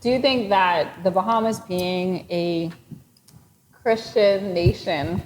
Do you think that the Bahamas being a Christian nation,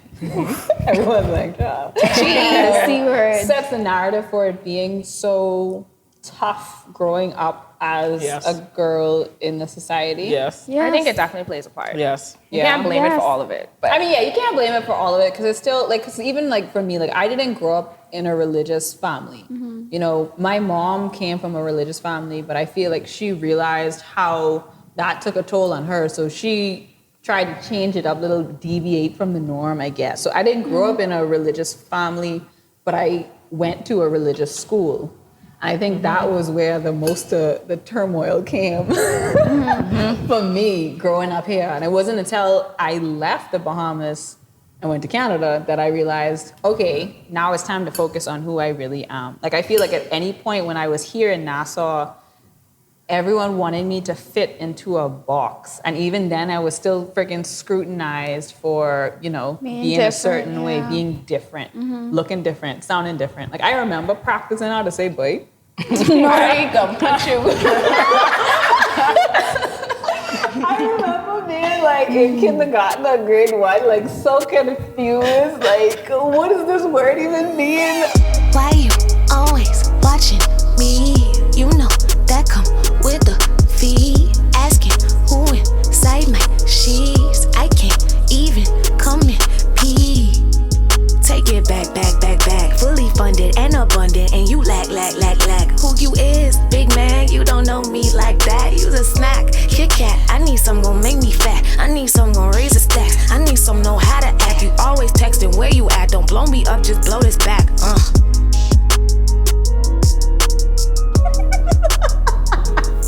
everyone's like, oh, the C word, sets the narrative for it being so tough growing up as a girl in the society? Yes. Yes. I think it definitely plays a part. Yes. You can't blame it for all of it. But I mean, yeah, you can't blame it for all of it because it's still like, cause even like for me, like I didn't grow up in a religious family. You know, my mom came from a religious family, but I feel like she realized how that took a toll on her. So she tried to change it up, little deviate from the norm, I guess. So I didn't grow up in a religious family, but I went to a religious school. I think that was where the most the turmoil came for me growing up here. And it wasn't until I left the Bahamas and went to Canada that I realized, okay, now it's time to focus on who I really am. Like I feel like at any point when I was here in Nassau, everyone wanted me to fit into a box. And even then I was still freaking scrutinized for, you know, being a certain way, being different, looking different, sounding different. Like I remember practicing how to say boy. I come punch you. I remember being like in kindergarten or grade 1, like so confused, like what does this word even mean? Why you always watching me? You know that come with the fee. Asking who inside my sheets. I can't even come in pee. Take it back, back, back, back. Fully funded and abundant, and you lack. Who you is, big man? You don't know me like that. You's a snack, Kit Kat. I need some gon' make me fat. I need some gon' raise the stacks. I need some know how to act. You always texting where you at. Don't blow me up, just blow this back.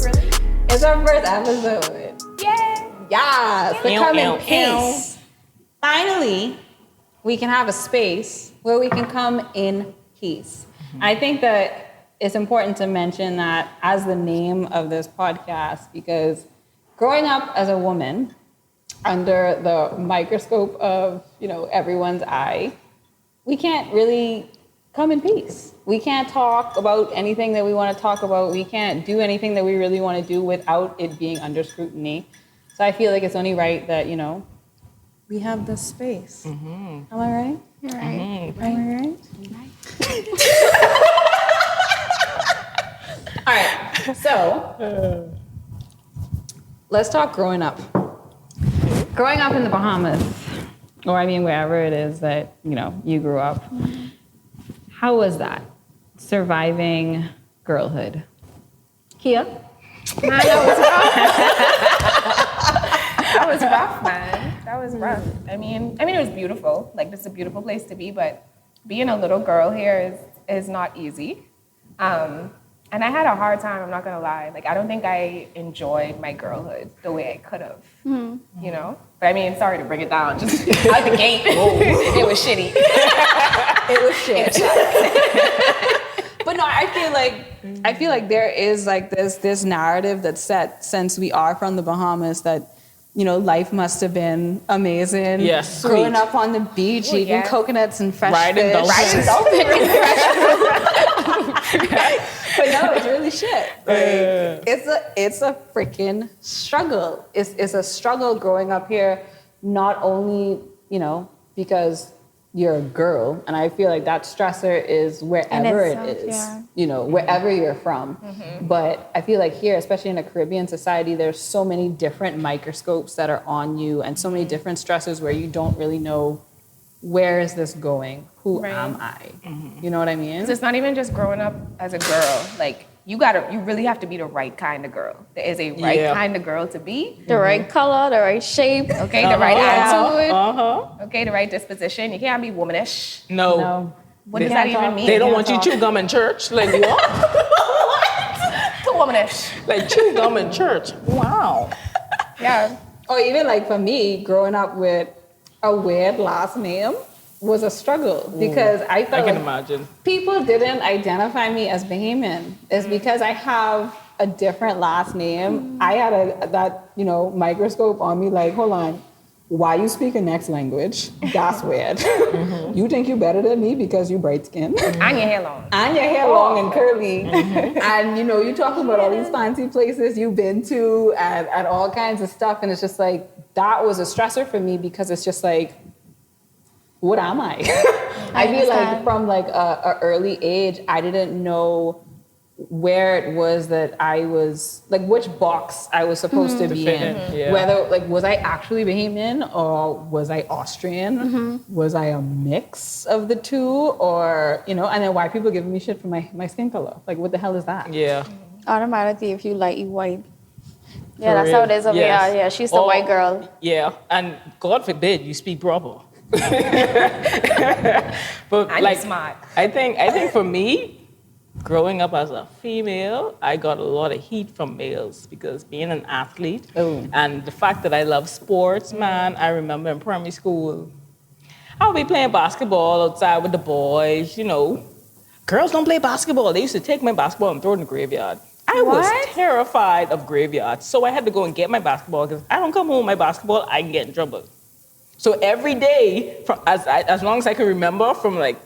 Really? It's our first episode. Yay! Yes, to come in peace. Finally, we can have a space where we can come in peace. I think that it's important to mention that as the name of this podcast, because growing up as a woman under the microscope of, you know, everyone's eye, we can't really come in peace. We can't talk about anything that we want to talk about. We can't do anything that we really want to do without it being under scrutiny. So I feel like it's only right that, you know, we have this space. Am I right? You're right. Am I right? All right, so let's talk growing up. Growing up in the Bahamas, or I mean wherever it is that, you know, you grew up, how was that? Surviving girlhood? Keeya? Man, that was rough, man. That was rough. I mean, it was beautiful. Like, this is a beautiful place to be, but being a little girl here is not easy. And I had a hard time, I'm not gonna lie. Like, I don't think I enjoyed my girlhood the way I could have, you know? But I mean, sorry to bring it down, just out the gate, it was shitty. It was shit. But no, I feel like there is like this narrative that's set since we are from the Bahamas that, you know, life must have been amazing. Yes, growing sweet. up on the beach, eating coconuts and fresh Riding fish. dolphins. But no, it's really shit. Like, it's a freaking struggle. It's a struggle growing up here, not only, you know, because you're a girl, and I feel like that stressor is wherever it is, you know, wherever you're from. But I feel like here, especially in a Caribbean society, there's so many different microscopes that are on you and so many different stressors where you don't really know, where is this going? Who am I? You know what I mean? It's not even just growing up as a girl. Like, you really have to be the right kind of girl. There is a right kind of girl to be. The right color, the right shape. Okay, the right attitude. Okay, the right disposition. You can't be womanish. No. What does that even mean? They don't want you to chew gum in church. Like, what? Too womanish. Like, chew gum in church. Wow. Yeah. Or even like for me, growing up with a weird last name was a struggle because I felt can like imagine. People didn't identify me as Bahamian. It's because I have a different last name. I had that, you know, microscope on me like, hold on, why you speak a next language? That's weird. You think you're better than me because you bright skin. And your hair long. And your hair long and curly. And, you know, you're talking about all these fancy places you've been to and all kinds of stuff. And it's just like, that was a stressor for me because it's just like, what am I? I feel like from like a early age, I didn't know where it was that I was, like which box I was supposed to be in. Yeah. Whether, like, was I actually Bahamian or was I Austrian? Was I a mix of the two? Or, you know, and then why people giving me shit for my skin color? Like, what the hell is that? Yeah. Automatically, if you light, you white. Yeah, For that's real. how it is over Yes. here. Yeah, she's the white girl. Yeah, and God forbid you speak proper. But And like, you're smart. I think for me, growing up as a female, I got a lot of heat from males because being an athlete and the fact that I love sports, man, I remember in primary school, I would be playing basketball outside with the boys, you know. Girls don't play basketball. They used to take my basketball and throw it in the graveyard. I was terrified of graveyards, so I had to go and get my basketball because I don't come home with my basketball, I can get in trouble. So every day, as long as I can remember, from like,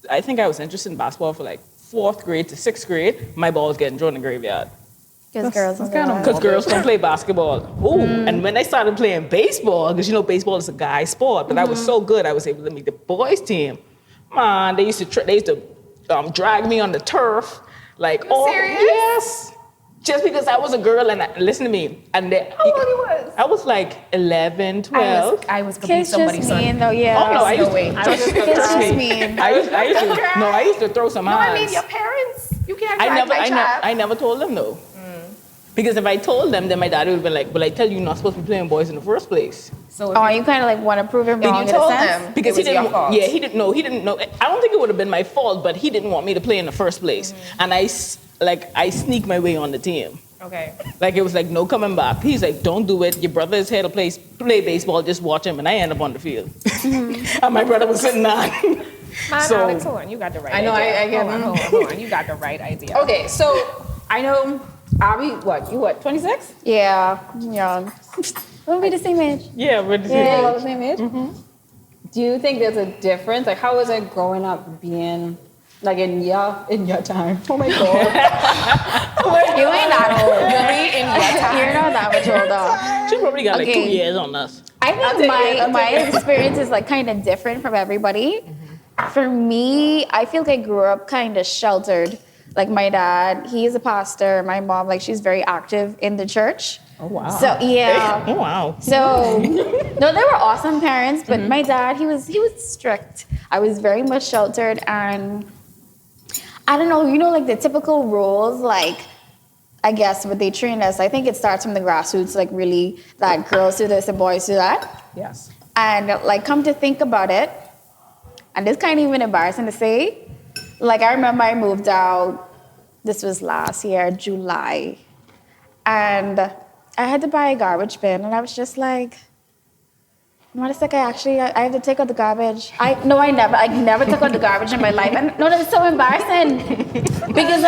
I think I was interested in basketball for like 4th grade to 6th grade, my ball was getting thrown in the graveyard. Because girls don't play Because girls don't play basketball. Ooh, and when I started playing baseball, because you know baseball is a guy sport, but I was so good, I was able to make the boys team. Man, they used to drag me on the turf, like serious? Yes, just because I was a girl. And listen to me, and How old you was? I was like 11, 12. I was gonna be Kids somebody's just son. mean, though, yeah. Oh no, I No used way. to. Trust Kids just me. mean. I used to throw some No, hands. I mean your parents. You can't drag my child. I never told them though. Because if I told them, then my daddy would have been like, "Well, I tell you, you're not supposed to be playing boys in the first place." So if Oh, you kind of like want to prove him wrong you in a told sense? them, Because it was your fault. Yeah, he didn't know. He didn't know. I don't think it would have been my fault, but he didn't want me to play in the first place. And I sneaked my way on the team. Okay. Like it was like no coming back. He's like, "Don't do it. Your brother is here to play baseball. Just watch him." And I end up on the field, and my brother was sitting on. Man, So- Alex, hold on. You got the right I know, idea. I get hold on. You got the right idea. Okay, so I know, Abby, you 26? Yeah, young. We'll be the same age. Yeah, we're the same Yeah. age. All the same age? Do you think there's a difference? Like, how was it growing up being, like, in your time? Oh my God. You ain't that old. Really? In your time. You're not that much older. She probably got like 2 Okay. years on us. I think my experience is like kind of different from everybody. For me, I feel like I grew up kind of sheltered. Like my dad, he's a pastor. My mom, like she's very active in the church. Oh, wow. So yeah. Oh wow. So no, they were awesome parents, but my dad, he was strict. I was very much sheltered, and I don't know, you know, like the typical rules, like I guess what they train us. I think it starts from the grassroots, like really that girls do this and boys do that. Yes. And like come to think about it, and it's kind of even embarrassing to say. Like I remember I moved out, this was last year, July, and I had to buy a garbage bin, and I was just like, what is like I have to take out the garbage. I never took out the garbage in my life. And no, that's so embarrassing. Because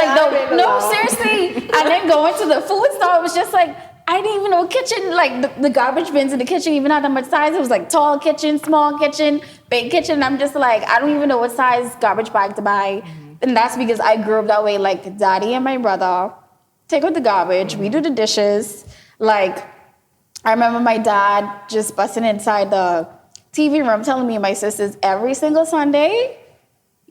seriously. And then going to the food store, it was just like, I didn't even know kitchen, like the garbage bins in the kitchen even had that much size. It was like tall kitchen, small kitchen, big kitchen. And I'm just like, I don't even know what size garbage bag to buy. And that's because I grew up that way. Like daddy and my brother take out the garbage, we do the dishes. Like, I remember my dad just busting inside the TV room telling me and my sisters every single Sunday,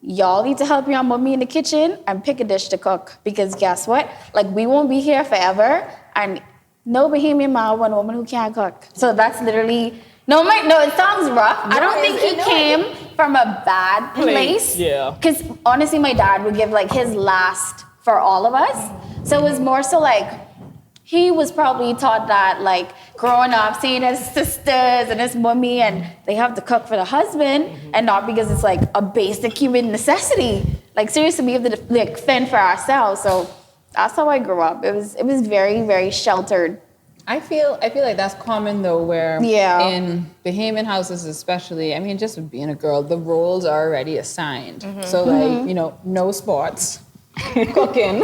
y'all need to help your mommy in the kitchen and pick a dish to cook. Because guess what? Like, we won't be here forever. And no Bahamian man want a woman who can't cook. So that's literally, no, it sounds rough. I don't think he came from a bad place. Yeah. Because honestly, my dad would give like his last for all of us. So it was more so like, he was probably taught that, like, growing up, seeing his sisters and his mommy, and they have to cook for the husband, and not because it's, like, a basic human necessity. Like, seriously, we have to, like, fend for ourselves. So that's how I grew up. It was very, very sheltered. I feel like that's common though, where Yeah. in Bahamian houses especially, I mean, just with being a girl, the roles are already assigned. So like, you know, no sports, cooking,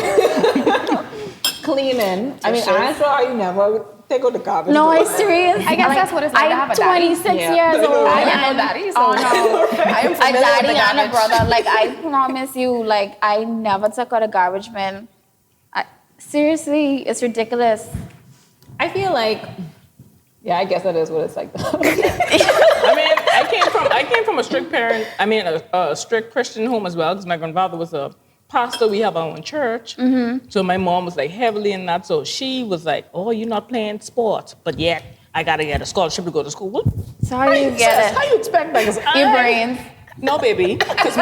cleaning. I mean, I'm sure you never take out the garbage. No, though. I'm serious. I guess that's what it's like to have I'm a daddy. 26 Yeah. years old. I didn't know daddy, so Oh no. I am A familiar with daddy the and a garbage. brother. Like, I promise you, like, I never took out a garbage bin. Seriously, it's ridiculous. I feel like, yeah, I guess that is what it's like. I mean, I came from a strict parent. I mean, a strict Christian home as well, because my grandfather was a pastor. We have our own church. So my mom was like heavily in that. So she was like, "Oh, you're not playing sports, but yet I gotta get a scholarship to go to school." What? So how do you get How it? you expect that? 'Cause Your I- brains. No, baby, because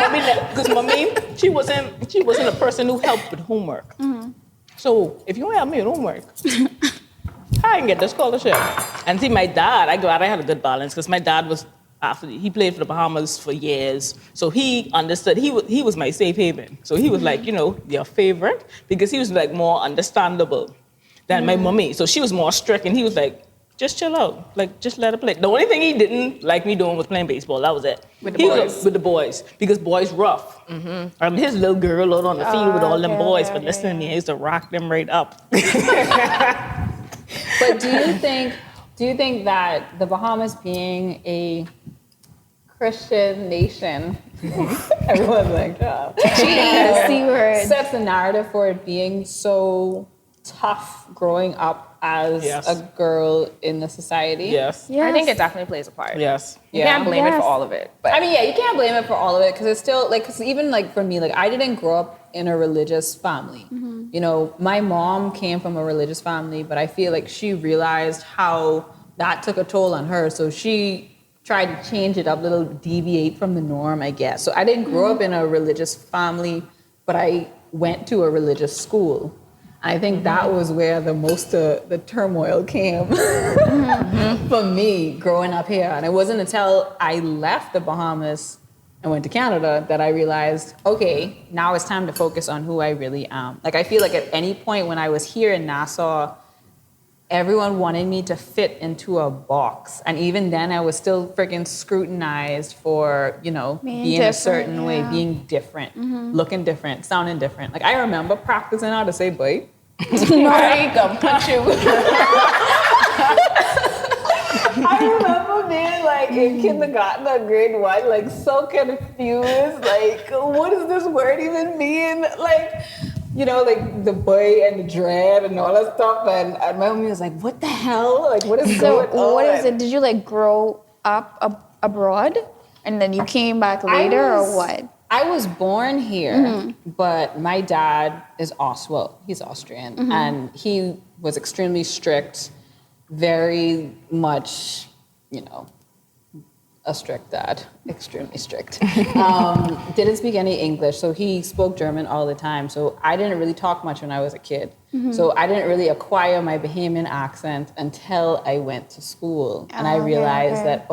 mommy, she wasn't a person who helped with homework. So if you don't help me with homework, I can get the scholarship. And see, my dad, I'm glad I had a good balance, because my dad was he played for the Bahamas for years, so he understood. He was my safe haven. So he was like, your favorite, because he was like more understandable than my mommy. So she was more strict, and he was like, just chill out, like just let her play. The only thing he didn't like me doing was playing baseball. That was it. With the He was boys. with the boys, because boys rough. His little girl out on the field with all them okay, boys, okay, but listening, he used to rock them right up. But do you think that the Bahamas being a Christian nation, everyone's like, oh, The C word. sets the narrative for it being so tough growing up as Yes. a girl in the society? Yes. Yes. I think it definitely plays a part. Yes. You Yeah. can't blame it Yes. for all of it. But I mean, yeah, you can't blame it for all of it, because it's still like, because even like for me, like I didn't grow up in a religious family. My mom came from a religious family, but I feel like she realized how that took a toll on her. So she tried to change it up, little deviate from the norm, I guess. So I didn't grow up in a religious family, but I went to a religious school. I think that was where the most the turmoil came for me growing up here. And it wasn't until I left the Bahamas and went to Canada that I realized, okay, now it's time to focus on who I really am. Like I feel like at any point when I was here in Nassau, everyone wanted me to fit into a box. And even then I was still freaking scrutinized for, being a certain way, yeah. being different, looking different, sounding different. Like I remember practicing how to say boy. I can punch you. I remember being like in kindergarten or grade 1, like so confused, like what does this word even mean? Like, like the boy and the dread and all that stuff. And my mommy was like, what the hell? Like what is So going on? what is it? Did you like grow up abroad and then you came back later or what? I was born here, but my dad is he's Austrian, and he was extremely strict, very much, a strict dad, extremely strict. Didn't speak any English, so he spoke German all the time. So I didn't really talk much when I was a kid. So I didn't really acquire my Bahamian accent until I went to school, and I realized that,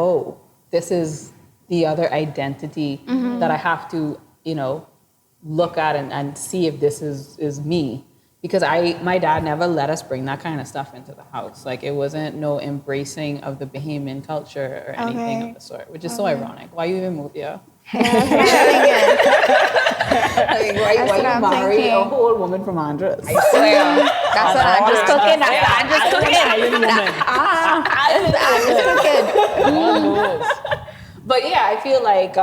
this is the other identity that I have to, look at and see if this is me. Because my dad never let us bring that kind of stuff into the house. Like it wasn't no embracing of the Bahamian culture or anything of the sort, which is so ironic. Why you even moved here? Like, why what you I'm marry thinking. a whole woman from Andres? That's what I'm just cooking. I'm just cooking. But yeah, I feel like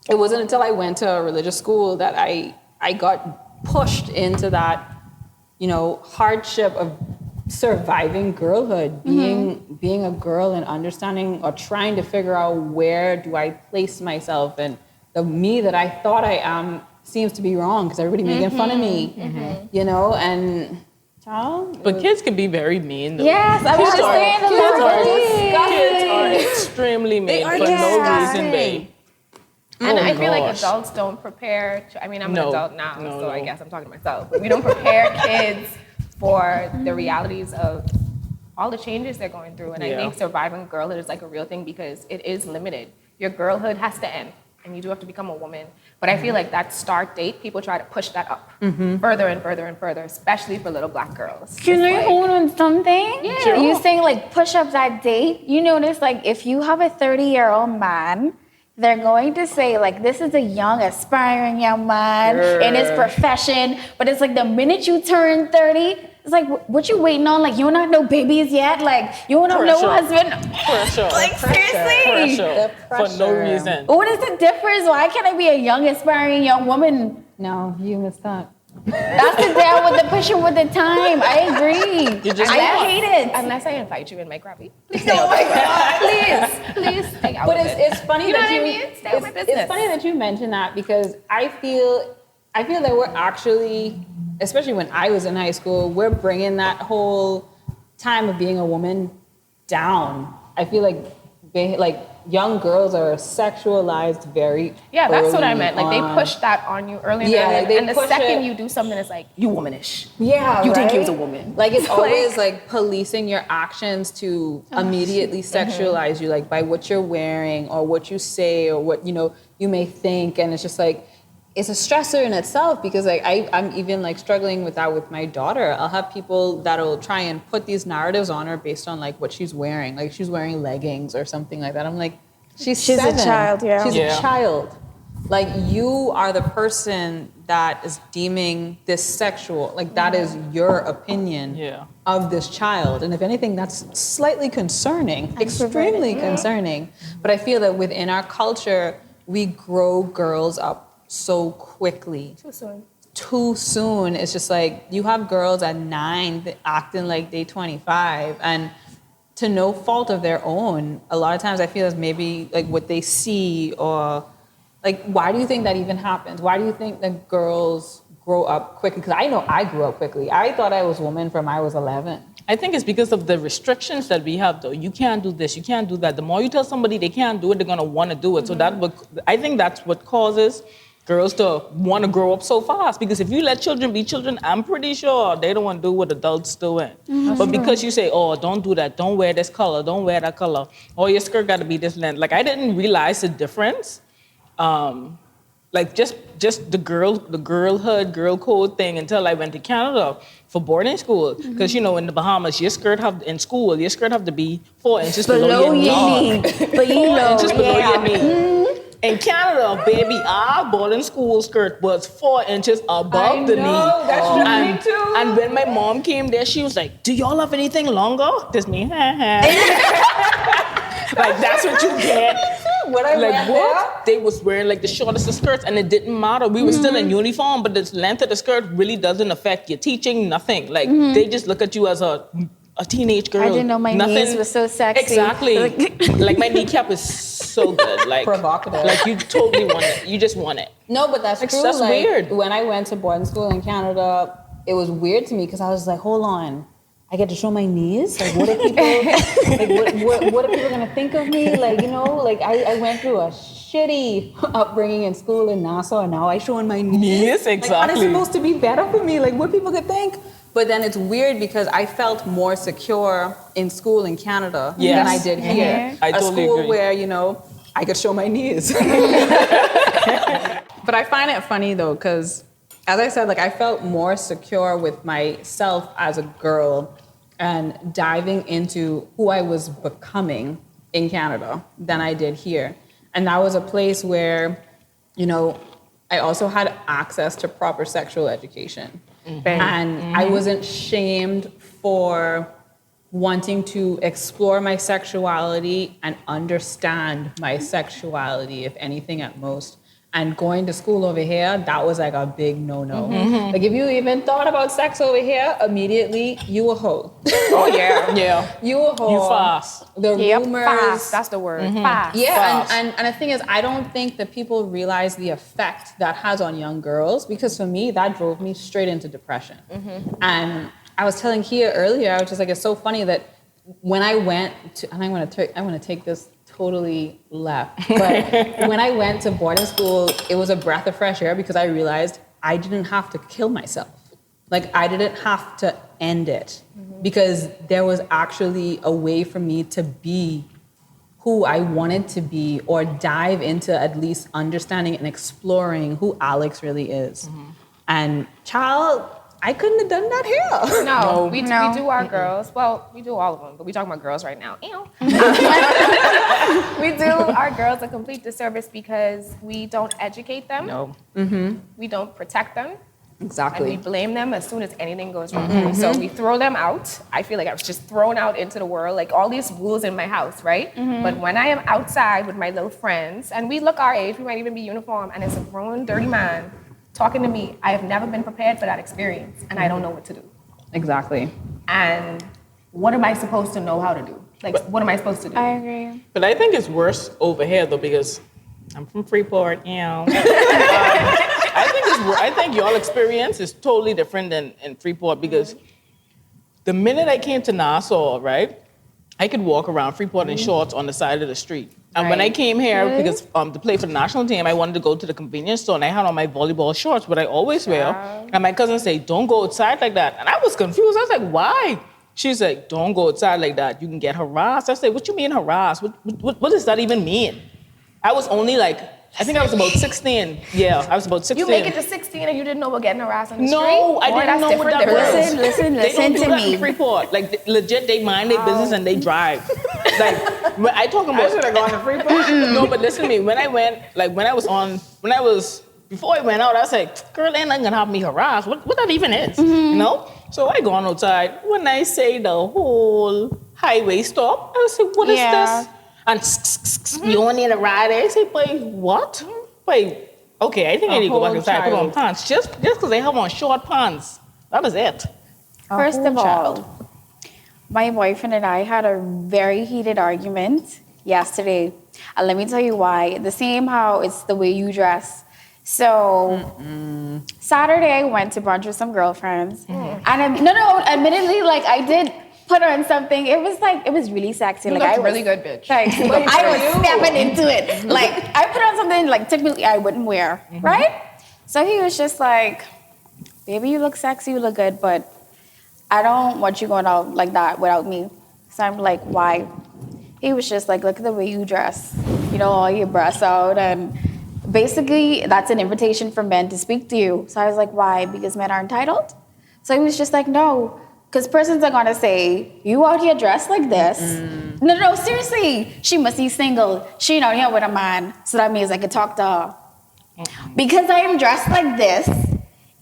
it wasn't until I went to a religious school that I got pushed into that, hardship of surviving girlhood, being a girl and understanding or trying to figure out where do I place myself, and the me that I thought I am seems to be wrong because everybody making fun of me, and child. But kids can be very mean, though. Yes, I was just saying Kids are extremely mean for no reason, babe. And Oh, I feel like gosh. adults don't prepare. I'm an No. adult now, No, so I no. guess I'm talking to myself. But we don't prepare kids for the realities of all the changes they're going through. And I Yeah. think surviving girlhood is like a real thing because it is limited. Your girlhood has to end, and you do have to become a woman. But I feel like that start date, people try to push that up further and further and further, especially for little black girls. Can It's I like- hold on something? Yeah. You saying like push up that date? You notice like if you have a 30-year-old man, they're going to say like this is a young, aspiring young man in his profession. But it's like the minute you turn 30, It's like, what you waiting on? Like, you don't have no babies yet? Like, you don't have no husband? Pressure. Like, seriously? Pressure. For no reason. What is the difference? Why can't I be a young, aspiring young woman? No, you missed that. That's the down with the pushing with the time. I agree. I hate it. Unless I invite you in my grabby. Oh my God, please Stay out But of it's funny You know that what I you mean? Stay out my business. it's funny that you mentioned that because I feel that we're actually, especially when I was in high school, we're bringing that whole time of being a woman down. I feel like young girls are sexualized very Yeah, that's what I early meant. Like on. they push that on you early Yeah, and like, early. they And the push second it- you do something, it's like, you womanish. Yeah, You think right? he was a woman. Like it's always like policing your actions to immediately sexualize you, like by what you're wearing or what you say or what you may think, and it's just like it's a stressor in itself because like I'm even like struggling with that with my daughter. I'll have people that'll try and put these narratives on her based on like what she's wearing, like she's wearing leggings or something like that. I'm like, she's a 7. child, yeah. She's Yeah. a child. Like you are the person that is deeming this sexual, like that is your opinion of this child. And if anything, that's slightly concerning, extremely concerning. But I feel that within our culture, we grow girls up so quickly. Too soon. It's just like you have girls at 9 acting like they 25 and to no fault of their own. A lot of times I feel it's maybe like what they see or like, why do you think that even happens? Why do you think that girls grow up quickly? Because I know I grew up quickly. I thought I was a woman from I was 11. I think it's because of the restrictions that we have, though. You can't do this, you can't do that. The more you tell somebody they can't do it, they're gonna want to do it. So I think that's what causes girls to want to grow up so fast. Because if you let children be children, I'm pretty sure they don't want to do what adults doing. But because you say, oh, don't do that, don't wear this color, don't wear that color, or your skirt got to be this length. Like I didn't realize the difference. Like just the girlhood, girl code thing until I went to Canada for boarding school. Because in the Bahamas, your skirt have to be 4 inches below your knee. But 4 inches below your knee. In Canada, baby, our boarding school skirt was 4 inches above the knee. That's and, me too. And when my mom came there, she was like, "Do y'all have anything longer?" Just me, like that's what you get. What I Like went what? They was wearing like the shortest of skirts, and it didn't matter. We were still in uniform, but the length of the skirt really doesn't affect your teaching. Nothing. Like they just look at you as a teenage girl. I didn't know my knees were so sexy. Exactly. Like my kneecap is so good. Like provocative. Like you totally want it. You just want it. No, but that's true. That's like, weird. When I went to boarding school in Canada, it was weird to me because I was like, hold on. I get to show my knees? Like, what are people, what are people gonna think of me? Like, I went through a shitty upbringing in school in Nassau, and now I showing my knees. Yes, exactly. Like, are they supposed to be better for me? Like, what people could think? But then it's weird because I felt more secure in school in Canada than I did here. I totally school agree. where, I could show my knees. But I find it funny though, because as I said, like I felt more secure with myself as a girl and diving into who I was becoming in Canada than I did here. And that was a place where, I also had access to proper sexual education. And I wasn't shamed for wanting to explore my sexuality and understand my sexuality, if anything at most. And going to school over here, that was like a big no-no. Like if you even thought about sex over here, immediately you a hoe. Oh yeah, yeah. You a hoe. You fast. The rumors. Fast. That's the word. Fast. Yeah, and the thing is, I don't think that people realize the effect that has on young girls, because for me, that drove me straight into depression. And I was telling Keeya earlier, I was just like, it's so funny that when I went to, and I'm gonna take this totally left, but when I went to boarding school, it was a breath of fresh air because I realized I didn't have to kill myself. Like I didn't have to end it because there was actually a way for me to be who I wanted to be, or dive into at least understanding and exploring who Alex really is. And child, I couldn't have done that here. No, we do our girls. Well, we do all of them, but we talking about girls right now. Ew. We do our girls a complete disservice because we don't educate them. No. We don't protect them. Exactly. And we blame them as soon as anything goes wrong. So we throw them out. I feel like I was just thrown out into the world, like all these rules in my house, right? But when I am outside with my little friends, and we look our age, we might even be uniform, and it's a grown, dirty man talking to me, I have never been prepared for that experience, and I don't know what to do. Exactly. And what am I supposed to know how to do? Like, what am I supposed to do? I agree. But I think it's worse over here though because I'm from Freeport, you know. I think your experience is totally different than in Freeport because the minute I came to Nassau, right, I could walk around Freeport in shorts on the side of the street. And when I came here, because to play for the national team, I wanted to go to the convenience store and I had on my volleyball shorts, but I always wear. And my cousin said, don't go outside like that. And I was confused. I was like, why? She's like, don't go outside like that. You can get harassed. I said, what you mean harassed? What does that even mean? I was only like, I think I was about 16. Yeah, I was about 16. You make it to 16 and you didn't know about getting harassed on the street? No, I didn't know what that was. Listen They don't do to that me. in Freeport. Like, legit, they mind their business and they drive. Like, when I talking about... I should have gone to Freeport. No, but listen to me. When I was... Before I went out, I was like, girl, ain't nothing gonna have me harassed. What that even is, you know? So I gone outside. When I say the whole highway stop, I was like, what is this? And you only need a ride. I say, boy, what? Boy, okay, I think I need to go back inside and put on pants. Just because I have on short pants. That is it. First of all, my boyfriend and I had a very heated argument yesterday. And let me tell you why. The same how it's the way you dress. So Saturday I went to brunch with some girlfriends. And admittedly, like I did put on something. It was really sexy. You like looked I was really good, bitch. Like, I was stepping into it. Like I put on something like typically I wouldn't wear, right? So he was just like, baby, you look sexy, you look good, but I don't want you going out like that without me. So I'm like, why? He was just like, look at the way you dress. You know, all your breasts out. And basically, that's an invitation for men to speak to you. So I was like, why? Because men are entitled? So he was just like, no. Because persons are going to say, you out here dressed like this. No, seriously. She must be single. She ain't out here with a man. So that means I could talk to her. Because I am dressed like this,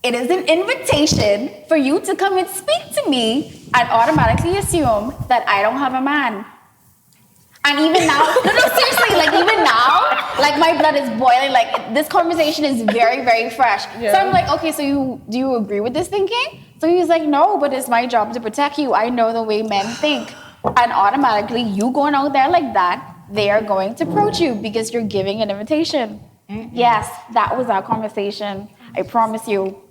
it is an invitation for you to come and speak to me and automatically assume that I don't have a man. And even now, no, seriously, like even now, like my blood is boiling. Like this conversation is very, very fresh. Yeah. So I'm like, okay, so do you agree with this thinking? So he was like, no, but it's my job to protect you. I know the way men think. And automatically, you going out there like that, they are going to approach you because you're giving an invitation. Yes, that was our conversation. I promise you.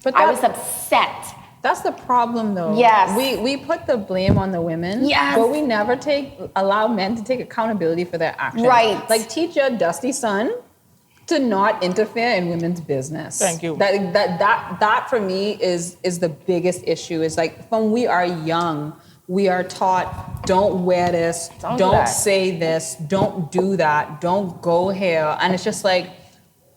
But I was upset. That's the problem, though. Yes. We put the blame on the women. Yes. But we never allow men to take accountability for their actions. Right. Like, teach your dusty son to not interfere in women's business. Thank you. That for me is the biggest issue. Is like, from we are young, we are taught, don't wear this, don't say this, don't do that, don't go here. And it's just like,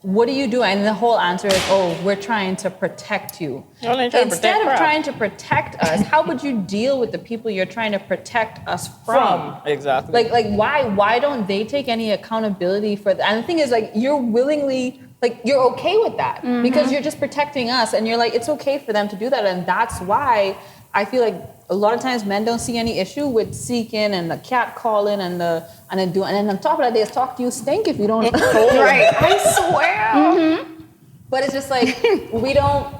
what do you do? And the whole answer is, oh, we're trying to protect you. Instead of trying to protect us, how would you deal with the people you're trying to protect us from? Exactly. Like why don't they take any accountability for that? And the thing is, like, you're willingly, like, you're okay with that because you're just protecting us, and you're like, it's okay for them to do that. And that's why I feel like a lot of times men don't see any issue with seeking and the cat calling and then on top of that, they talk to you stink if you don't. Right. I swear. But it's just like we don't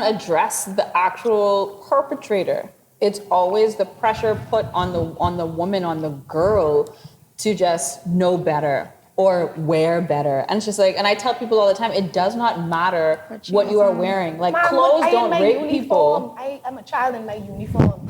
address the actual perpetrator. It's always the pressure put on the woman, on the girl, to just know better or wear better. And it's just like, and I tell people all the time, it does not matter what you are wearing. Like, Mom, clothes don't rape people. I am a child in my uniform.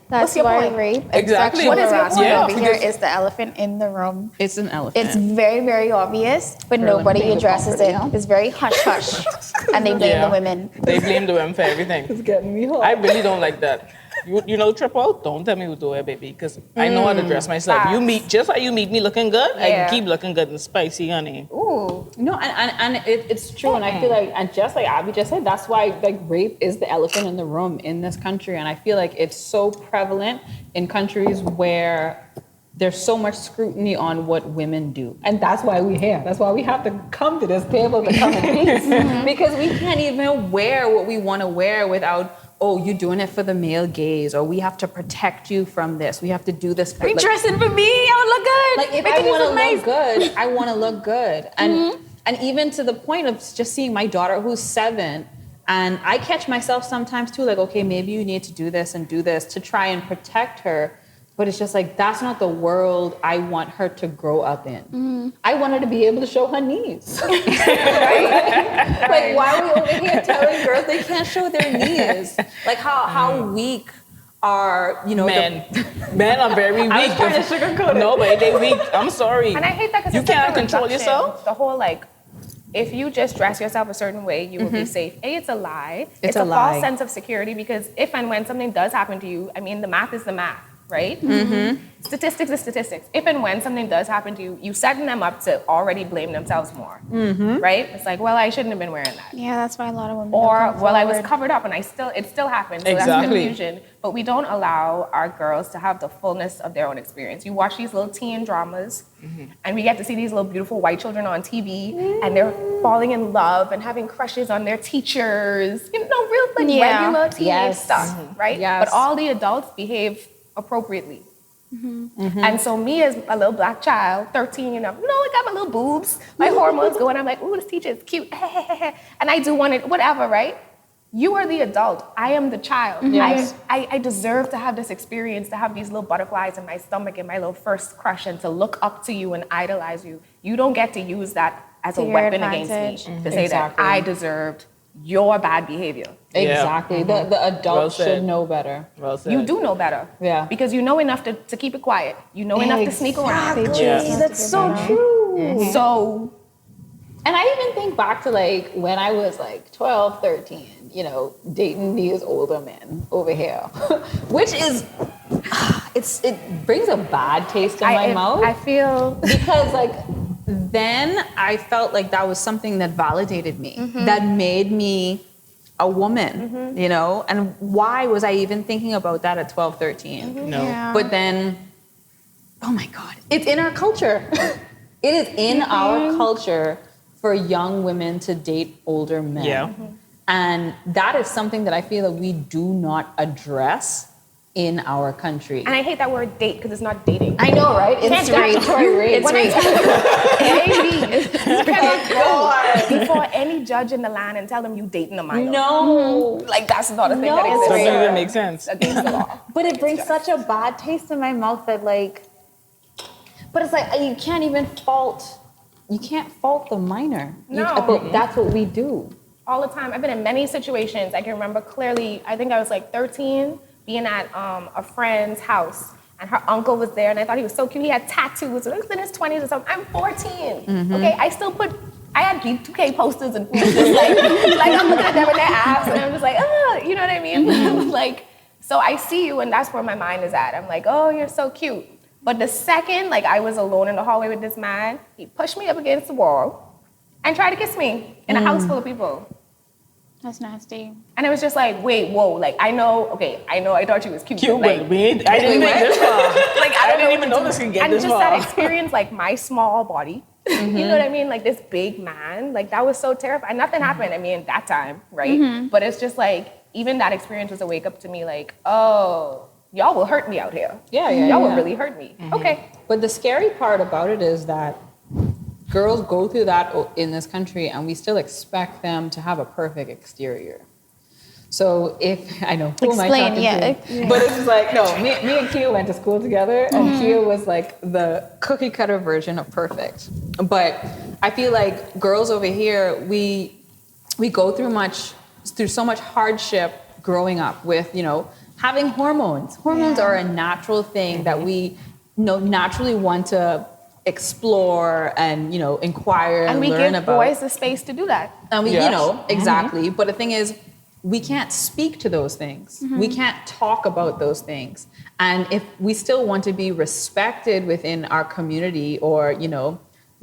That's your why point? rape and Exactly. sexual What is your harassment point? over here is the elephant in the room. It's an elephant. It's very, very obvious, but Girl, nobody I'm being addresses it. comforted, It's very hush-hush, and they blame the women. They blame the women for everything. It's getting me hot. I really don't like that. You know, Triple, don't tell me who do it, baby, because I know how to dress myself. You meet, just like you meet me looking good, I can keep looking good and spicy, honey. Ooh. No, and it's true, and I feel like, and just like Abby just said, that's why, like, rape is the elephant in the room in this country, and I feel like it's so prevalent in countries where there's so much scrutiny on what women do. And that's why we're here. That's why we have to come to this table to come in peace. Because we can't even wear what we want to wear without, oh, you're doing it for the male gaze, or we have to protect you from this. We have to do this. Are you dressing for me? I would look good. Like if I want to look good, I want to look good. And even to the point of just seeing my daughter who's 7, and I catch myself sometimes too, like, okay, maybe you need to do this and do this to try and protect her. But it's just like, that's not the world I want her to grow up in. I want her to be able to show her knees. Like, why are we over here telling girls they can't show their knees? Like, how weak are, you know, men are very weak. I was trying to sugarcoat it. No, but they weak. I'm sorry. And I hate that because you can't control yourself. The whole like, if you just dress yourself a certain way, you will be safe. It's a lie. It's a a lie. false sense of security because if and when something does happen to you, I mean, the math is the math, right? Statistics is statistics. If and when something does happen to you, you setting them up to already blame themselves more, right? It's like, well, I shouldn't have been wearing that. Yeah, that's why a lot of women Or, don't come well, I was forward. covered up and it still happens. So that's Exactly. confusion. But we don't allow our girls to have the fullness of their own experience. You watch these little teen dramas and we get to see these little beautiful white children on TV and they're falling in love and having crushes on their teachers. You know, real like regular teenage stuff, right? Yes. But all the adults behave appropriately. And so me as a little black child, 13, I got my little boobs, my hormones going. I'm like, ooh, this teacher is cute. And I do want it, whatever, right? You are the adult. I am the child. Yes. I deserve to have this experience, to have these little butterflies in my stomach and my little first crush and to look up to you and idolize you. You don't get to use that as a To your weapon advantage. against me to say Exactly. that I deserved your bad behavior. Exactly. The adult Well should said. know better. Well said. You do know better. Yeah. Because you know enough to keep it quiet. You know enough to sneak around. Yeah. That's so true. So And I even think back to like when I was like 12, 13, dating these older men over here, which is, it brings a bad taste in my mouth. I feel Because like then I felt like that was something that validated me, that made me a woman, and why was I even thinking about that at 12, 13? No. Yeah. But then, oh my God, it's in our culture. It is in our culture for young women to date older men. Yeah. And that is something that I feel that we do not address in our country. and I hate that word date because it's not dating. I know, right? It's Can't statutory rape. When I tell you, you cannot go before any judge in the land and tell them you dating a minor. No. Like that's not a thing No. that exists. Doesn't even make sense. Against the law. But it brings such a bad taste in my mouth that like, but it's like you can't fault the minor. No. But that's what we do. All the time. I've been in many situations. I can remember clearly, I think I was like 13, being at a friend's house, and her uncle was there, and I thought he was so cute. He had tattoos. He was in his 20s or something. I'm 14. Okay, I had B2K posters and just like I'm looking at them in their abs, and I'm just like, oh, you know what I mean? Like, so I see you, and that's where my mind is at. I'm like, oh, you're so cute. But the second, like, I was alone in the hallway with this man, he pushed me up against the wall and tried to kiss me in a house full of people. That's nasty. And it was just like, wait, whoa, like, I thought you was cute. Cute, like, but I didn't think this far. like, I don't didn't know even what know to this do. could get and this just far. that experience, like, my small body, you know what I mean? Like, this big man, like, that was so terrifying. Nothing happened, I mean, that time, right? But it's just like, even that experience was a wake up to me, like, oh, y'all will hurt me out here. Y'all will really hurt me. Okay. But the scary part about it is that girls go through that in this country and we still expect them to have a perfect exterior. So I know, who am I Explain, talking yeah. to? But it's like, no, me and Keeya went to school together and Keeya was like the cookie cutter version of perfect. But I feel like girls over here, we go through so much hardship growing up with, having hormones. Hormones are a natural thing that we naturally want to explore and, inquire and And we learn give about. boys the space to do that. And we, Yes. exactly. But the thing is, we can't speak to those things. We can't talk about those things. And if we still want to be respected within our community or,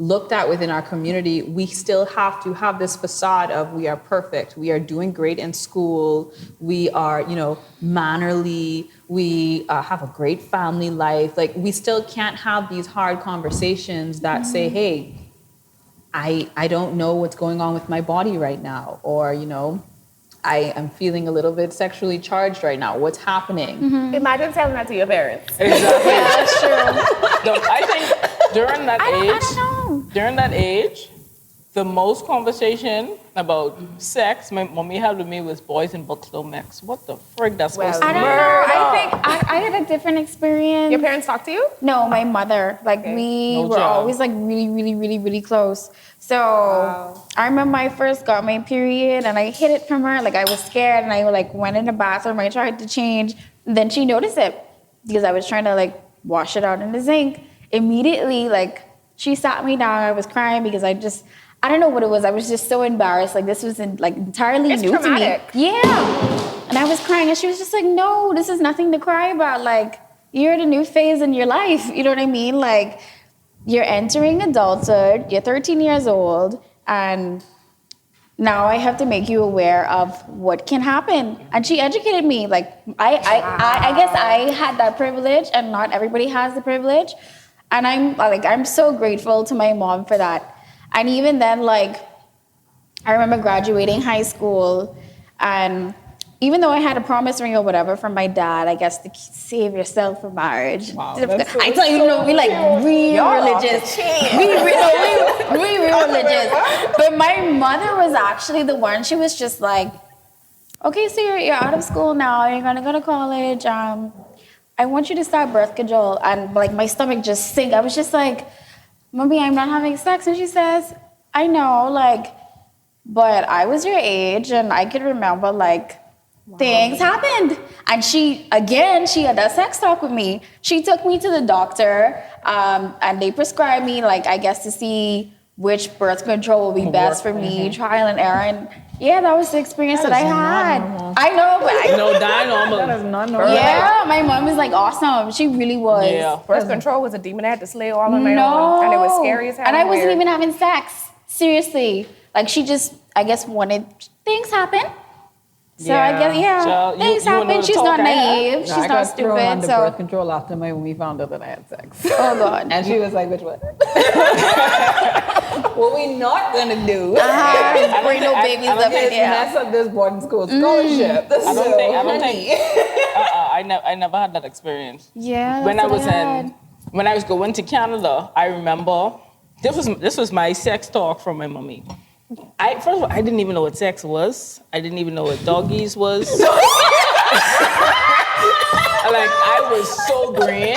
looked at within our community, we still have to have this facade of we are perfect, we are doing great in school, we are, mannerly, we have a great family life. Like, we still can't have these hard conversations that say, hey, I don't know what's going on with my body right now, or, I am feeling a little bit sexually charged right now. What's happening? Imagine telling that to your parents. Exactly. Yeah, that's true. I think during that I age, don't know. during that age, the most conversation about sex my mommy had with me was boys and books don't mix. What the frick that's supposed to I mean? don't know. I think I had a different experience. Your parents talk to you? No, my mother. Like, we No were job. always like really, really, really, really close. So I remember I first got my period and I hid it from her. Like, I was scared and I like went in the bathroom. I tried to change. Then she noticed it because I was trying to like wash it out in the sink. Immediately, like, she sat me down. I was crying because I don't know what it was. I was just so embarrassed. Like, this was entirely It's new traumatic. to me. Yeah. And I was crying and she was just like, no, this is nothing to cry about. Like, you're at a new phase in your life. You know what I mean? Like, you're entering adulthood. You're 13 years old. And now I have to make you aware of what can happen. And she educated me. Like, I guess I had that privilege and not everybody has the privilege. And I'm so grateful to my mom for that. And even then, like, I remember graduating high school, and even though I had a promise ring or whatever from my dad, I guess to save yourself for marriage. Wow, I tell you, we like real religious. We real religious. But my mother was actually the one. She was just like, okay, so you're out of school now. You're gonna go to college. I want you to start birth control. And like, my stomach just sank. I was just like, Mommy, I'm not having sex. And she says, I know, like, but I was your age and I could remember, like, things happened. And she had a sex talk with me. She took me to the doctor and they prescribed me, like, I guess to see which birth control will be best for me, trial and error. And yeah, that was the experience that I had. I know, but No, die normal. That is not normal. yeah, my mom was like awesome. She really was. Yeah. Birth control was a demon I had to slay all on my own. And it was scary as hell. And I wasn't weird. even having sex. Seriously. Like, she just, I guess, wanted things happen. So I guess, So things you happen. know the She's talk not I had? naive. No, She's I not got thrown stupid. under birth So, control after my mommy found out that I had sex. oh God. And she was like, which one? What we not gonna do Bring no babies I don't up think in is here. mess up this boarding school scholarship. I don't think. I never had that experience. Yeah. When that's what I had. when I was going to Canada, I remember this was my sex talk from my mommy. First of all, I didn't even know what sex was. I didn't even know what doggies was. Like, I was so green.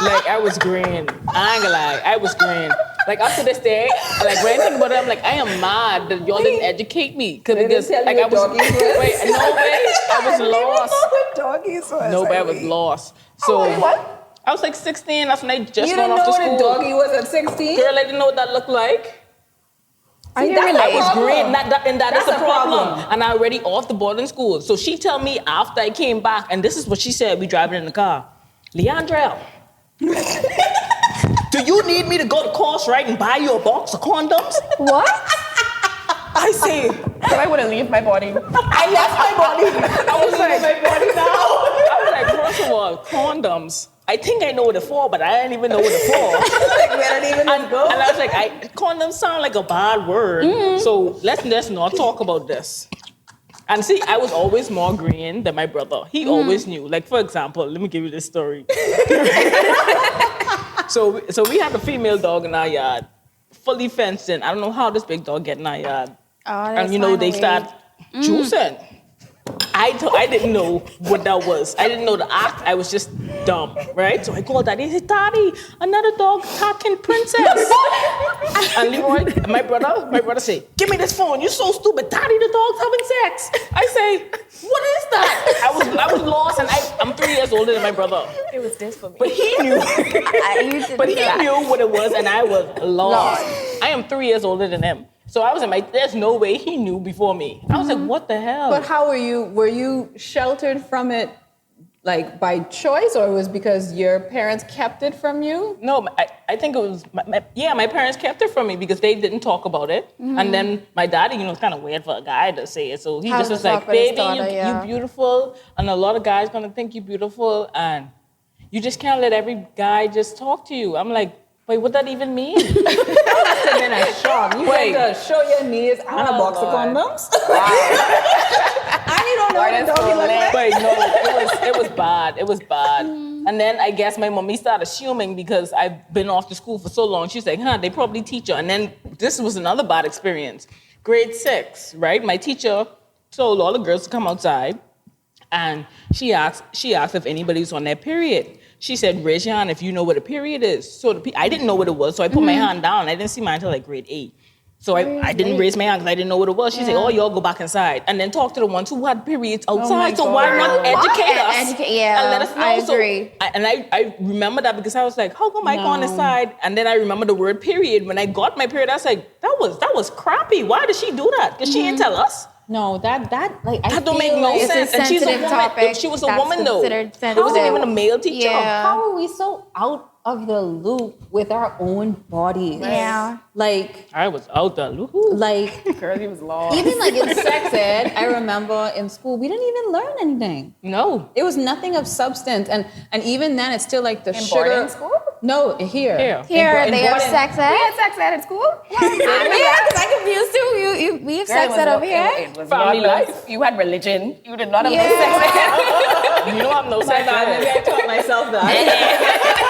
Like, I was green. I ain't gonna lie, I was green. Like, up to this day, like, when I think about it, I'm like, I am mad that y'all didn't educate me. Because, tell you like, I what was, doggies was? wait, no way, I was lost. Doggies was. No way, I was lost. So, What? I was like 16, that's when I just You went didn't off know to what a school. doggy was at 16? Girl, I didn't know what that looked like. Are you I really? was green, that is That's the a problem. problem. And I already off the boarding school. So she tell me after I came back, and this is what she said, we driving in the car. Leandra, do you need me to go to course, right, and buy you a box of condoms? What? I say, So I wouldn't leave my body. I left my body. I was like, my body now. I was like, first of all, condoms. I think I know what it's for, but I didn't even know what it's for. Like, where did even And I was like, condoms sound like a bad word. So let's not talk about this. And see, I was always more green than my brother. He always knew. Like, for example, let me give you this story. So we had a female dog in our yard, fully fenced in. I don't know how this big dog get in our yard. Oh, And they start juicing. I didn't know what that was. I didn't know the act. I was just dumb, right? So I called Daddy. I said, Daddy, another dog attacking Princess. And Leroy, my brother said, give me this phone. You're so stupid. Daddy, the dog's having sex. I say, what is that? I was lost, and I'm 3 years older than my brother. It was this for me. But he knew. But he knew what it was, and I was lost. I am 3 years older than him. So I was like, there's no way he knew before me. I was like, what the hell? But how were you? Were you sheltered from it like by choice, or it was because your parents kept it from you? No, I think it was, my parents kept it from me because they didn't talk about it. And then my daddy, it's kind of weird for a guy to say it. So he just was like, baby, you beautiful. And a lot of guys going to think you're beautiful. And you just can't let every guy just talk to you. I'm like, wait, what that even mean? That must have been a shock. You had to show your knees and a box of condoms. And you don't know what a doggy look like. Wait, no, it was bad. It was bad. And then I guess my mommy started assuming because I've been off to school for so long. She's like, they probably teach her. And then this was another bad experience. Grade 6, right? My teacher told all the girls to come outside, and she asked if anybody's on their period. She said, raise your hand if you know what a period is. So I didn't know what it was, so I put my hand down. I didn't see mine until like grade 8. So I didn't raise my hand because I didn't know what it was. She said, y'all go back inside. And then talk to the ones who had periods outside. So why not educate us and let us know? I agree. I remember that because I was like, how come I go on inside? And then I remember the word period. When I got my period, I was like, that was crappy. Why did she do that? Because she didn't tell us. No, that don't make no sense. And she's a woman. Topic. She was a woman though. It wasn't even a male teacher. Yeah. How are we so out of the loop with our own bodies? Yeah. Like I was out the loop. Like Girl, he was lost. even like in sex ed, I remember in school we didn't even learn anything. No. It was nothing of substance, and even then it's still like the In sugar. boarding school? No, here. Here they have sex ed. We had sex ed at school? Yeah, because I confused too. We have sex ed over here. It was Family not life. You had religion. You did not have Yeah. sex ed. You know I'm no sex Maybe ed. I taught myself that.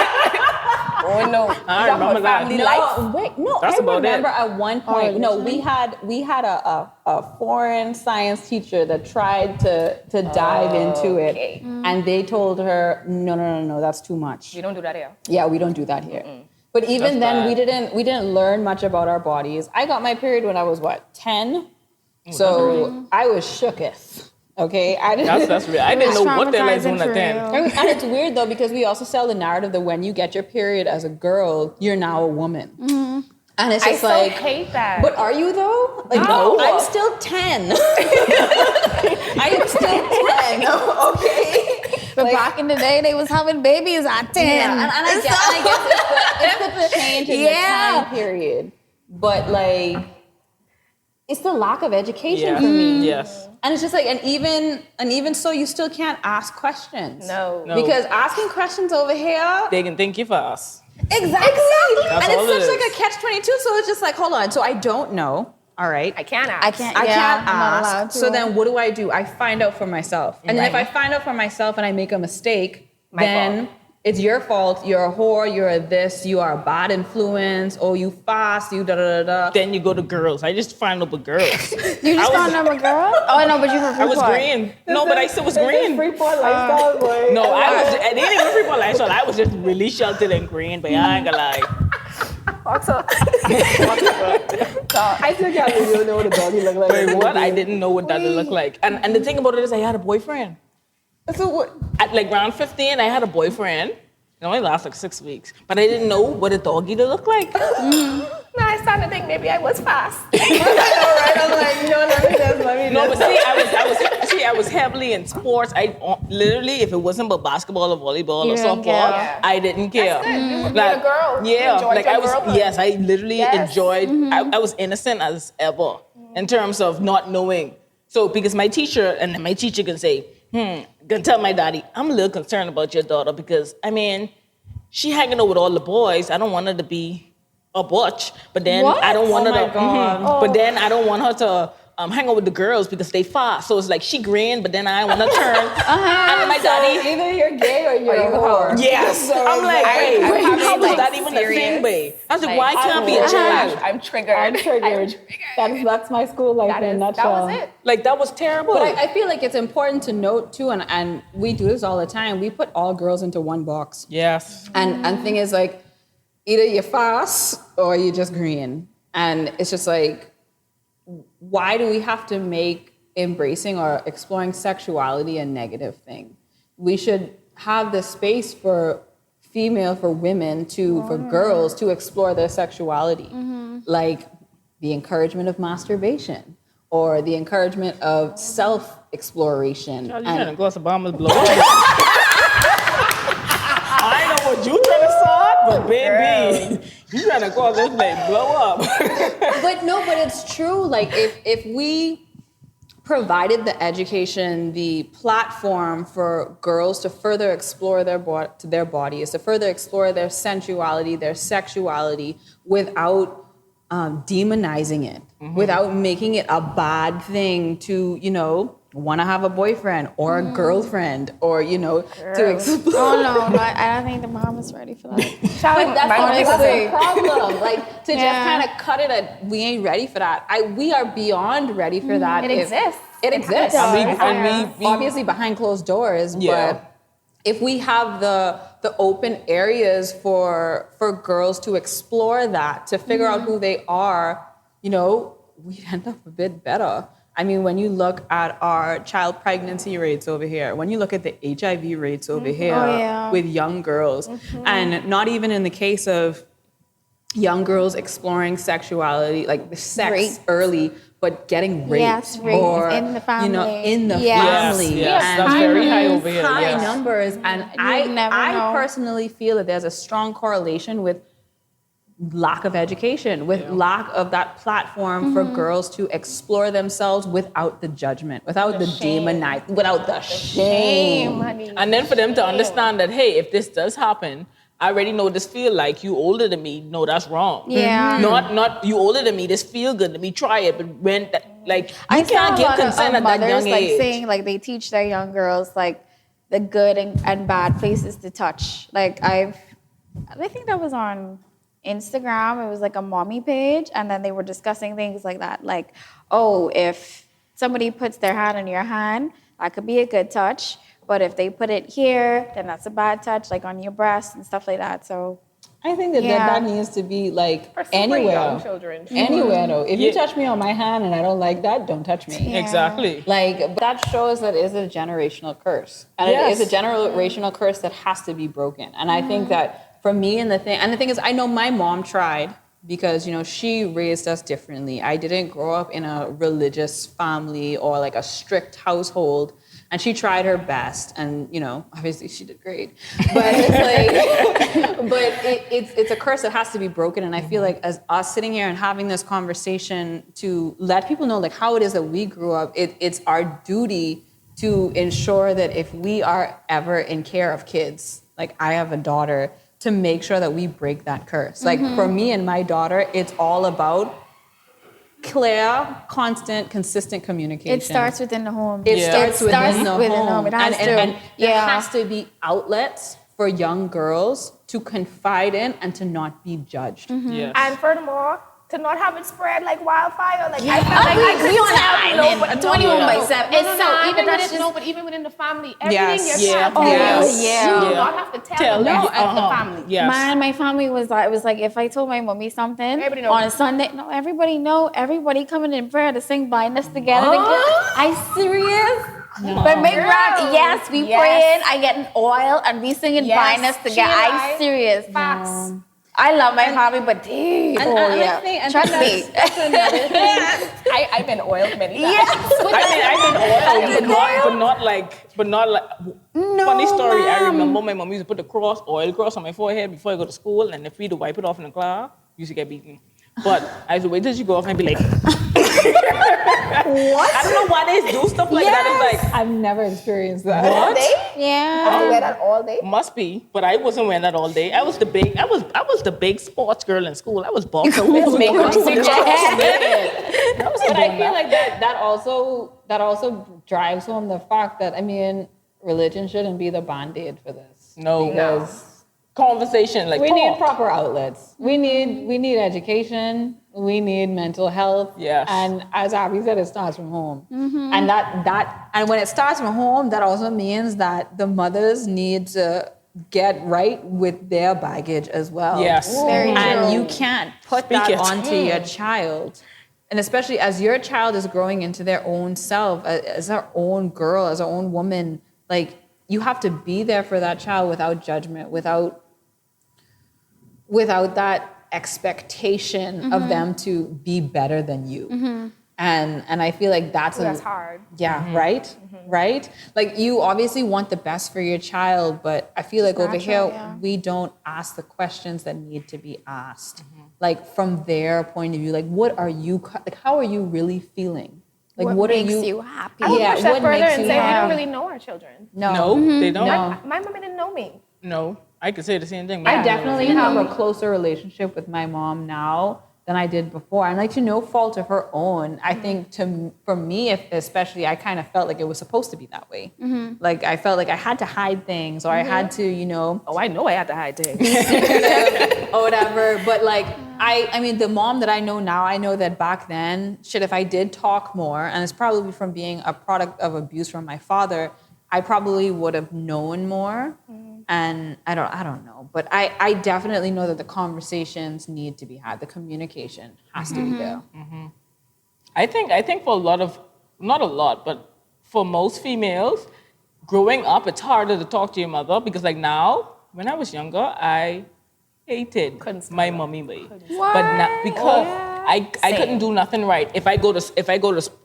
Oh no. I remember that. Family life. No, wait, no. That's I about remember it. at one point. No, we had a foreign science teacher that tried to dive into it, Okay. and they told her, no, that's too much. We don't do that here. Yeah, we don't do that here. But even then, we didn't learn much about our bodies. I got my period when I was 10, so I was shooketh. Okay, I didn't. That's real. I didn't know what the hell I was doing at 10. And it's weird though because we also sell the narrative that when you get your period as a girl, you're now a woman. And it's just I hate that. But are you though? Like, No. I'm still 10. I am still 10. Okay. But back in the day, they was having babies at 10. Yeah, and I guess it's the change in the time period. But like, it's the lack of education for me. Yes. And it's just like, and even so, you still can't ask questions. No. Because asking questions over here. They can thank you for us. Exactly. That's And all it's it such like is. a catch-22. So it's just like, hold on. So I don't know. All right. I can't ask. I can't. I can't I'm not allowed ask. to. So then what do? I find out for myself. And then if I find out for myself and I make a mistake, then it's your fault. You're a whore. You're a this. You are a bad influence. Oh, you fast. You da da da da. Then you go to girls. I just find out with girls. You just found out a girl? Oh, no, but you were I was green. No, but I still was green. Freeport lifestyle, boy. No, I didn't even free for lifestyle. I was just really sheltered and green, but I ain't gonna lie. Also, I still can't believe you don't know what a doggy look like. Wait, what? I didn't know what that looked like. And the thing about it is I had a boyfriend. So what? At like around 15, I had a boyfriend. It only lasted like 6 weeks. But I didn't know what a doggy to look like. now I started to think maybe I was fast. Right? I'm like, no, let me No, but see, I was heavily in sports. I literally, if it wasn't about basketball or volleyball You or didn't softball, care. I didn't care. That's good. You were being a girl. You Yeah, enjoyed like your I was. girlhood. Yes, I literally Yes. enjoyed. I was innocent as ever in terms of not knowing. So because my teacher can say, gonna tell my daddy, I'm a little concerned about your daughter because she hanging out with all the boys. I don't want her to be a butch, but then I don't want her to. But then I don't want her to hang out with the girls because they fast. So it's like she green, but then I want to turn. And my daddy. Either you're gay or you're a whore. Yes. I'm like, wait, how was that even a thing, babe? I was like, why can't be a child? I'm triggered. I'm triggered. That's my school life in a nutshell. That was it. Like that was terrible. But I feel like it's important to note too, and we do this all the time. We put all girls into one box. Yes. And thing is like, either you're fast or you're just green. And it's just like, why do we have to make embracing or exploring sexuality a negative thing? We should have the space for women for girls to explore their sexuality. Like the encouragement of masturbation or the encouragement of self-exploration. You're trying to gloss Obama's blow. But baby, you trying to cause this place blow up. But it's true. Like if we provided the education, the platform for girls to further explore their bodies, to further explore their sensuality, their sexuality, without demonizing it, without making it a bad thing to, want to have a boyfriend or a girlfriend or, to explore. Oh, no, I don't think the mom is ready for that. But that's the problem. Like, to just kind of cut it at, we ain't ready for that. We are beyond ready for that. It exists. It exists. And we obviously behind closed doors, but if we have the open areas for girls to explore that, to figure out who they are, we'd end up a bit better. I mean, when you look at our child pregnancy rates over here, when you look at the HIV rates over here with young girls, and not even in the case of young girls exploring sexuality, like sex early, but getting raped or in the family. In the family. Yes, And that's very high over here. High numbers, and I know. personally feel that there's a strong correlation with lack of education, with lack of that platform for girls to explore themselves without the judgment, without the demonize, without the shame. Honey. And then for them to understand that, hey, if this does happen, I already know this feel like. You older than me, no, that's wrong. Yeah. Not you older than me, this feel good, let me try it. But when you I can't saw get a lot consent of at that mothers young age. saying they teach their young girls the good and bad places to touch. I think that was on Instagram. It was a mommy page, and then they were discussing things like that. If somebody puts their hand on your hand, that could be a good touch. But if they put it here, then that's a bad touch, on your breast and stuff like that. So I think that needs to be For super anywhere. young children. Anywhere though. If you touch me on my hand and I don't like that, don't touch me. Yeah. Exactly. That shows that it is a generational curse. And it is a generational curse that has to be broken. And I think that for me, and the thing is, I know my mom tried because, she raised us differently. I didn't grow up in a religious family or a strict household. And she tried her best, and obviously she did great. But it's a curse that has to be broken. And I feel like as us sitting here and having this conversation to let people know how it is that we grew up, it's our duty to ensure that if we are ever in care of kids, I have a daughter, to make sure that we break that curse. For me and my daughter, it's all about clear, constant, consistent communication. it starts within the home. It starts within the home. It has to. And there has to be outlets for young girls to confide in and to not be judged. Yes. And furthermore, to not have it spread like wildfire. I felt we on an island, 21 by 7. It's sad, even but that's just... but even within the family, everything Yes. your child you do not have to tell them at the family. Yes. My family was it was if I told my mommy something Everybody knows. on a Sunday, everybody coming in prayer to sing Bind Us Together. I serious? No. But my grand, Girl. we Yes. praying, I getting oil, and we singing Yes. Bind Us Together. I serious. Facts. I love my family, but dude, trust me. That's another thing. I've been oiled many times. I've been oiled, but not like. No, Funny story. I ma'am. remember my mom used to put the oil cross on my forehead before I go to school, and if we to wipe it off in the class, used to get beaten. But I used to wait till she go off and be like, what? I don't know why they do stuff like that. It's I've never experienced that. what? Yeah. I wear that all day. Must be, but I wasn't wearing that all day. I was the big sports girl in school. I was boxing. But Make I feel like that also drives home the fact that religion shouldn't be the band-aid for this. No. Because Conversation, we need talk. proper outlets. We need education. We need mental health. Yes. And as Abby said, it starts from home. And and when it starts from home, that also means that the mothers need to get right with their baggage as well. Yes. Very true. And you can't put Speak that it. onto your child. And especially as your child is growing into their own self, as their own girl, as their own woman, you have to be there for that child without judgment, without that expectation of them to be better than you. And I feel like that's hard. Yeah, right? Right? Like you obviously want the best for your child, but I feel like over here we don't ask the questions that need to be asked. Like from their point of view, like what are you like how are you really feeling? Like what makes are you happy? I would push that what further makes and you say we happy? don't really know our children. No, they don't. No. My mom didn't know me. No, I could say the same thing. I definitely have a closer relationship with my mom now than I did before. And like to no fault of her own, I think for me, especially, I kind of felt like it was supposed to be that way. Like I felt like I had to hide things or I had to, Oh, I know I had to hide things. or whatever. But like, I mean, the mom that I know now, I know that back then, if I did talk more, and it's probably from being a product of abuse from my father, I probably would have known more. And I don't know, but I definitely know that the conversations need to be had. The communication has to be there. I think for a lot of, not a lot, but for most females, growing up, it's harder to talk to your mother because like now, when I was younger, I hated my mommy way. But now, because I couldn't do nothing right. If I go to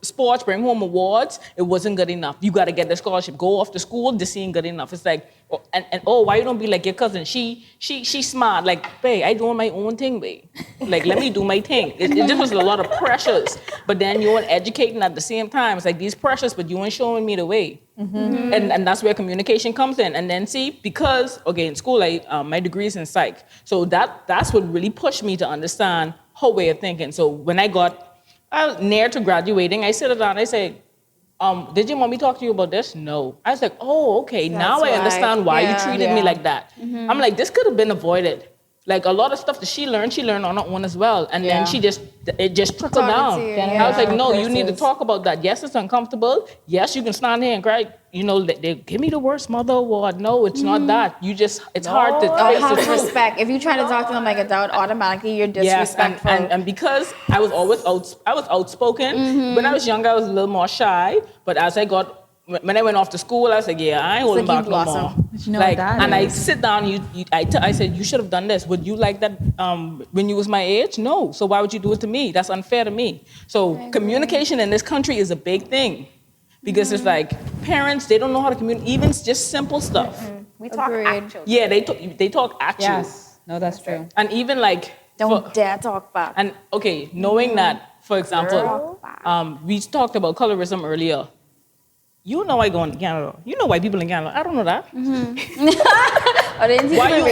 sports, bring home awards, it wasn't good enough. You got to get the scholarship. Go off to school, this ain't good enough. It's like, why you don't be like your cousin? She smart. Like, babe, I doing my own thing, babe. Like, let me do my thing. It just was a lot of pressures. But then you weren't educating at the same time. It's like these pressures, but you weren't showing me the way. And that's where communication comes in. And then see, because, okay, in school, my degree is in psych. So that's what really pushed me to understand her way of thinking. So when I got near to graduating, I sit down, I say, did your mommy talk to you about this? No. I was like, oh, okay, now I understand why you treated me like that. I'm like, this could have been avoided. Like a lot of stuff that she learned on her own as well. And then it just trickled down. I was like, no, you need to talk about that. Yes, it's uncomfortable. Yes, you can stand here and cry. You know, they give me the worst mother award. No, it's not that. It's hard to face Have the truth. respect. If you try to talk to them like adult, automatically you're disrespectful. Yes, and because I was always outspoken. When I was younger, I was a little more shy. But as when I went off to school, I was like, yeah, I ain't holding back no more. You know what that is. I sit down, I said, you should have done this. Would you like that when you was my age? No. So why would you do it to me? That's unfair to me. So communication in this country is a big thing. Because it's like, parents, they don't know how to communicate, even just simple stuff. We talk at children. Yeah, they talk at you. Yes, no, that's true. And even like... Don't dare talk back. And okay, knowing that, for example, we talked about colorism earlier. You know I go in Canada. You know white people in Canada. I don't know that.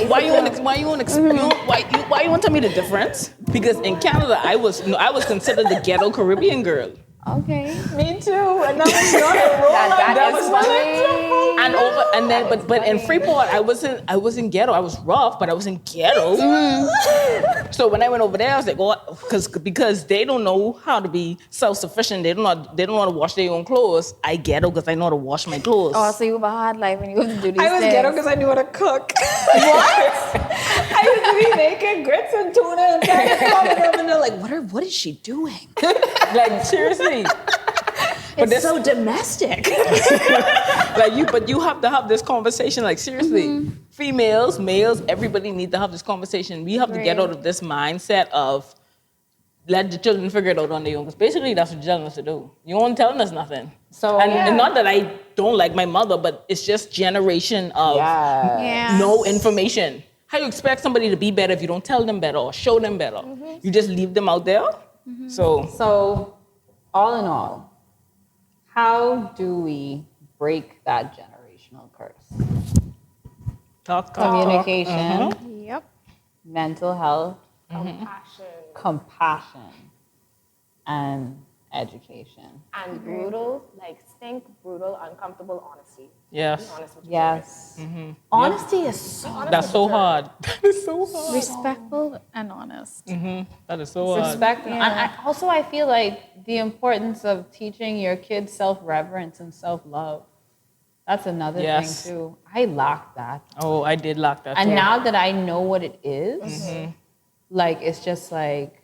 Why you want to tell me the difference? Because in Canada, I was considered the ghetto Caribbean girl. Okay. Me too. And that was funny. But in Freeport, I wasn't ghetto. I was rough, but I wasn't ghetto. So when I went over there, I was like, oh, because they don't know how to be self-sufficient. They don't know how to wash their own clothes. I ghetto because I know how to wash my clothes. Oh, so you have a hard life when you have to do these I was things. ghetto because I knew how to cook. What? I used to be making grits and tuna and trying to come with them, and they're like, what is she doing? Like, seriously. It's so domestic. But you have to have this conversation. Like, seriously, females, males, everybody needs to have this conversation. We have to get out of this mindset of let the children figure it out on their own. Because basically, that's what you're telling us to do. You aren't telling us nothing. So, and not that I don't like my mother, but it's just generation of no information. How you expect somebody to be better if you don't tell them better or show them better? You just leave them out there. So, all in all, how do we break that generational curse? Communication, Yep. mental health, compassion, and education. And brutal, brutal, uncomfortable honesty. Yes. Be honest with Yes. Honesty is so That's so hard. That is so hard. Respectful and honest. That is so hard. respect. And I feel like the importance of teaching your kids self-reverence and self-love. That's another thing too. I lack that. Oh, I did lack that. And too. now that I know what it is, like it's just like,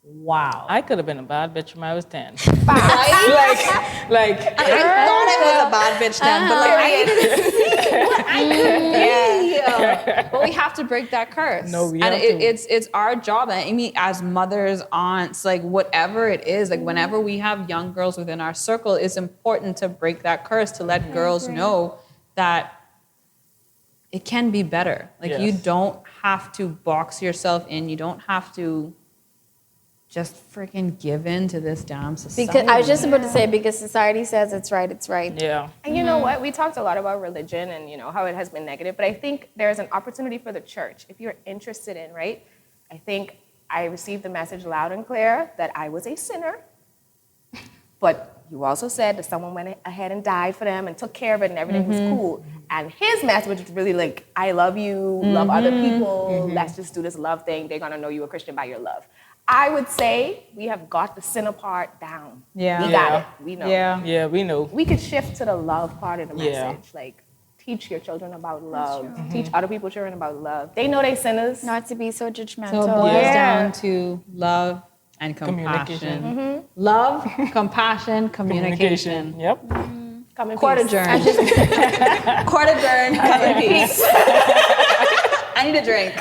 wow. I could have been a bad bitch when I was 10. Right? like I thought I was a bad bitch then, but like I didn't see what I could be. But we have to break that curse. No, we and have to. it's our job. And I mean, as mothers, aunts, like whatever it is, like whenever we have young girls within our circle, it's important to break that curse, to let girls know that it can be better. Like you don't have to box yourself in. You don't have to just freaking give in to this damn society. Because I was just about to say, because society says it's right, it's right. Yeah. And you know what? We talked a lot about religion and how it has been negative, but I think there's an opportunity for the church if you're interested in, right? I think I received the message loud and clear that I was a sinner, but you also said that someone went ahead and died for them and took care of it and everything was cool. And his message was really like, I love you, love other people, let's just do this love thing. They're gonna know you're a Christian by your love. I would say we have got the sinner part down. Yeah. We got it. We know. Yeah, we know. We could shift to the love part of the Yeah. message. Like, teach your children about love. Teach other people's children about love. They know they sinners. Not to be so judgmental. So it boils Yeah. down to love and compassion. Love, compassion, communication. Yep. Come in Court peace. adjourned. Court adjourned. Come in peace. I need a drink.